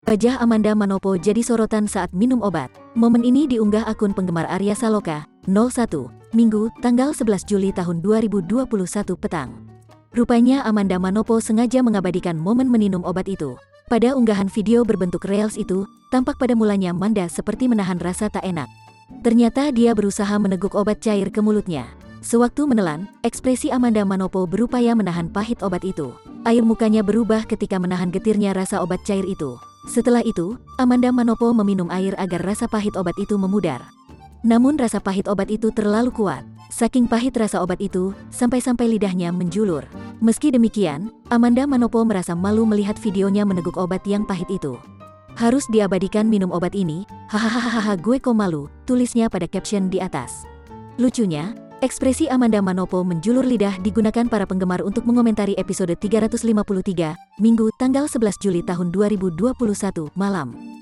Wajah Amanda Manopo jadi sorotan saat minum obat. Momen ini diunggah akun penggemar Arya Saloka, 01, Minggu, tanggal 11 Juli tahun 2021 petang. Rupanya Amanda Manopo sengaja mengabadikan momen minum obat itu. Pada unggahan video berbentuk reels itu, tampak pada mulanya Amanda seperti menahan rasa tak enak. Ternyata dia berusaha meneguk obat cair ke mulutnya. Sewaktu menelan, ekspresi Amanda Manopo berupaya menahan pahit obat itu. Air mukanya berubah ketika menahan getirnya rasa obat cair itu. Setelah itu, Amanda Manopo meminum air agar rasa pahit obat itu memudar. Namun rasa pahit obat itu terlalu kuat. Saking pahit rasa obat itu, sampai-sampai lidahnya menjulur. Meski demikian, Amanda Manopo merasa malu melihat videonya meneguk obat yang pahit itu. Harus diabadikan minum obat ini, hahaha gue kok malu, tulisnya pada caption di atas. Lucunya, ekspresi Amanda Manopo menjulur lidah digunakan para penggemar untuk mengomentari episode 353, Minggu, tanggal 11 Juli tahun 2021, malam.